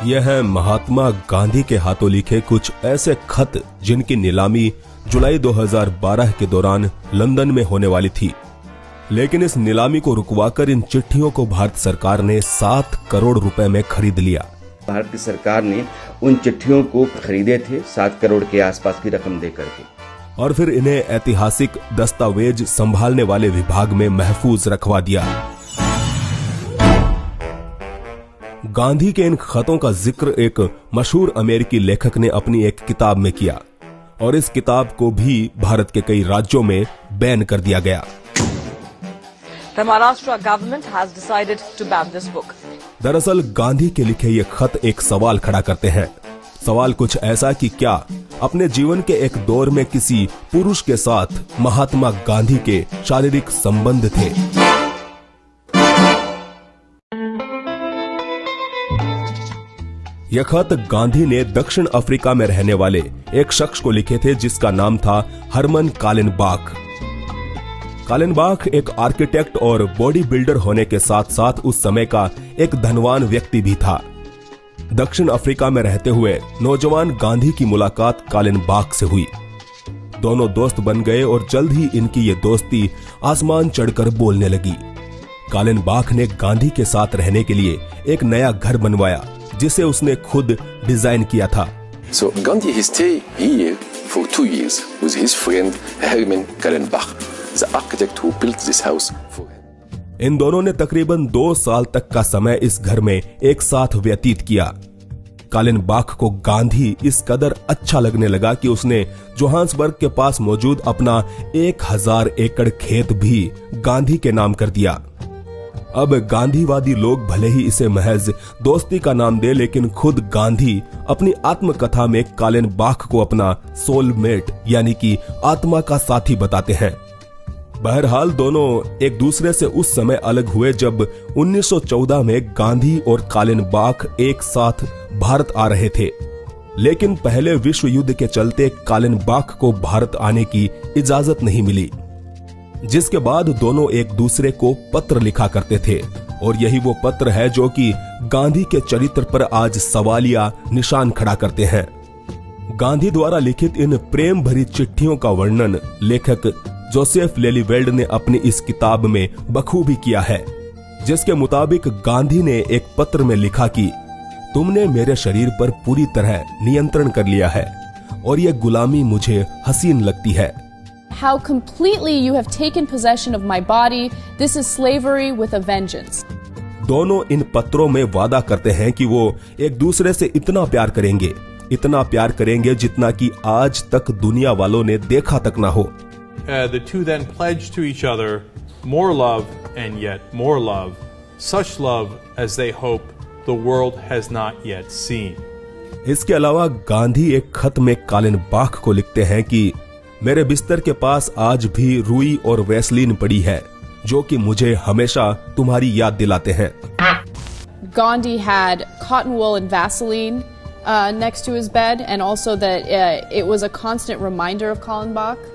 यह है महात्मा गांधी के हाथों लिखे कुछ ऐसे खत जिनकी नीलामी जुलाई 2012 के दौरान लंदन में होने वाली थी। लेकिन इस नीलामी को रुकवाकर इन चिट्ठियों को भारत सरकार ने 7 करोड़ रुपए में खरीद लिया। भारत की सरकार ने उन चिट्ठियों को खरीदे थे 7 करोड़ के आसपास की रकम देकर के, और फिर इन्हें ऐतिहासिक दस्तावेज संभालने वाले विभाग में महफूज रखवा दिया। गांधी के इन खतों का जिक्र एक मशहूर अमेरिकी लेखक ने अपनी एक किताब में किया और इस किताब को भी भारत के कई राज्यों में बैन कर दिया गया। The Maharashtra government has decided to ban this book. दरअसल गांधी के लिखे ये खत एक सवाल खड़ा करते हैं। सवाल कुछ ऐसा कि क्या अपने जीवन के एक दौर में किसी पुरुष के साथ महात्मा गांधी के शारीरिक संबंध थे। यह खत गांधी ने दक्षिण अफ्रीका में रहने वाले एक शख्स को लिखे थे जिसका नाम था हरमन कालेनबाख। कालेनबाख एक आर्किटेक्ट और बॉडी बिल्डर होने के साथ साथ उस समय का एक धनवान व्यक्ति भी था। दक्षिण अफ्रीका में रहते हुए नौजवान गांधी की मुलाकात कालेनबाख से हुई। दोनों दोस्त बन गए और जल्द ही इनकी ये दोस्ती आसमान चढ़कर बोलने लगी। कालेनबाख ने गांधी के साथ रहने के लिए एक नया घर बनवाया जिसे उसने खुद डिजाइन किया था। So Gandhi he stayed here for 2 years with his friend Herman Kallenbach, the architect who built this house for him. इन दोनों ने तकरीबन 2 साल तक का समय इस घर में एक साथ व्यतीत किया। कालेनबाख को गांधी इस कदर अच्छा लगने लगा कि उसने जोहान्सबर्ग के पास मौजूद अपना 1000 एकड़ खेत भी गांधी के नाम कर दिया। अब गांधीवादी लोग भले ही इसे महज दोस्ती का नाम दे, लेकिन खुद गांधी अपनी आत्मकथा में कालेनबाख को अपना सोलमेट यानी कि आत्मा का साथी बताते हैं। बहरहाल दोनों एक दूसरे से उस समय अलग हुए जब 1914 में गांधी और कालेनबाख एक साथ भारत आ रहे थे, लेकिन पहले विश्व युद्ध के चलते कालेनबाख को भारत आने की इजाजत नहीं मिली, जिसके बाद दोनों एक दूसरे को पत्र लिखा करते थे। और यही वो पत्र है जो कि गांधी के चरित्र पर आज सवालिया निशान खड़ा करते हैं। गांधी द्वारा लिखित इन प्रेम भरी चिट्ठियों का वर्णन लेखक जोसेफ लेलीवेल्ड ने अपनी इस किताब में बखूबी किया है, जिसके मुताबिक गांधी ने एक पत्र में लिखा कि तुमने मेरे शरीर पर पूरी तरह नियंत्रण कर लिया है और यह गुलामी मुझे हसीन लगती है। How completely you have taken possession of my body. This is slavery with a vengeance. दोनों इन पत्रों में वादा करते हैं कि वो एक दूसरे से इतना प्यार करेंगे जितना कि आज तक दुनिया वालों ने देखा तक ना हो। The two then pledged to each other more love and yet more love, such love as they hope the world has not yet seen. इसके अलावा गांधी एक खत में कालेनबाख को लिखते हैं कि मेरे बिस्तर के पास आज भी रुई और वैसलीन पड़ी है जो कि मुझे हमेशा तुम्हारी याद दिलाते हैं। Gandhi had cotton wool and Vaseline next to his bed, and also that it was a constant reminder of Kallenbach.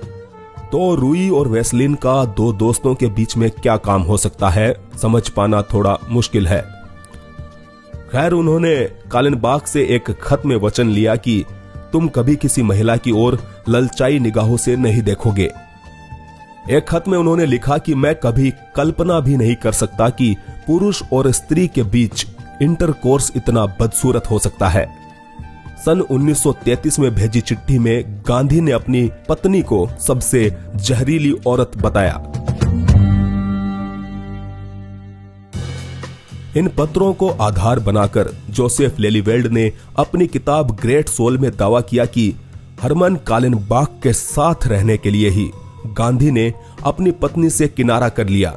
तो रुई और वैसलीन का दो दोस्तों के बीच में क्या काम हो सकता है, समझ पाना थोड़ा मुश्किल है। खैर, उन्होंने कालेनबाख से एक खत में वचन लिया कि तुम कभी किसी महिला की ओर ललचाई निगाहों से नहीं देखोगे। एक खत में उन्होंने लिखा कि मैं कभी कल्पना भी नहीं कर सकता कि पुरुष और स्त्री के बीच इंटरकोर्स इतना बदसूरत हो सकता है। सन 1933 में भेजी चिट्ठी में गांधी ने अपनी पत्नी को सबसे जहरीली औरत बताया। इन पत्रों को आधार बनाकर जोसेफ लेलीवेल्ड ने अपनी किताब ग्रेट सोल में दावा किया कि हरमन कालेनबाख के साथ रहने के लिए ही गांधी ने अपनी पत्नी से किनारा कर लिया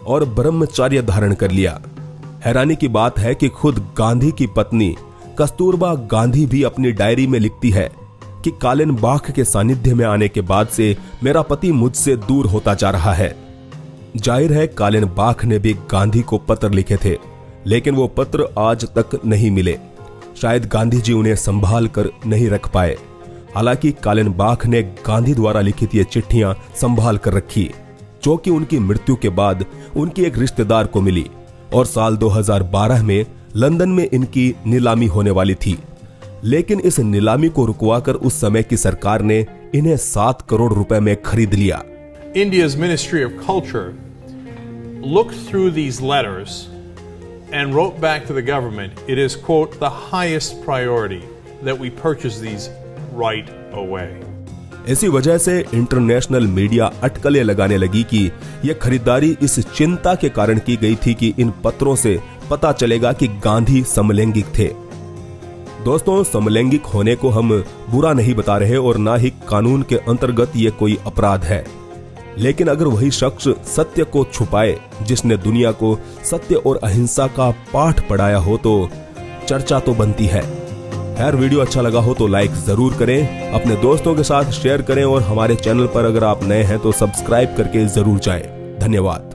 और ब्रह्मचर्य धारण कर लिया। हैरानी की बात है कि खुद गांधी की पत्नी कस्तूरबा गांधी भी अपनी डायरी में लिखती है कि कालेनबाख के सानिध्य में आने के बाद से मेरा पति मुझसे दूर होता जा रहा है। जाहिर है कालेनबाख ने भी गांधी को पत्र लिखे थे, लेकिन वो पत्र आज तक नहीं मिले। शायद गांधी जी उन्हें संभाल कर नहीं रख पाए। हालांकि कालेनबाख ने गांधी द्वारा लिखित ये चिट्ठियां संभाल कर रखी, जो कि उनकी मृत्यु के बाद उनकी एक रिश्तेदार को मिली और साल 2012 में लंदन में इनकी नीलामी होने वाली थी, लेकिन इस नीलामी को रुकवाकर उस समय की सरकार ने इन्हें 7 करोड़ रुपए में खरीद लिया। India's Ministry of Culture looked through these letters and wrote back to the government, it is, quote, the highest priority that we purchase these right away. इसी वजह से इंटरनेशनल मीडिया अटकलें लगाने लगी कि यह खरीदारी इस चिंता के कारण की गई थी कि इन पत्रों से पता चलेगा कि गांधी समलैंगिक थे। दोस्तों, समलैंगिक होने को हम बुरा नहीं बता रहे और ना ही कानून के अंतर्गत ये कोई अपराध है, लेकिन अगर वही शख्स सत्य को छुपाए जिसने दुनिया को सत्य और अहिंसा का पाठ पढ़ाया हो तो चर्चा तो बनती है। खैर, वीडियो अच्छा लगा हो तो लाइक जरूर करें, अपने दोस्तों के साथ शेयर करें और हमारे चैनल पर अगर आप नए हैं तो सब्सक्राइब करके जरूर जाएं। धन्यवाद।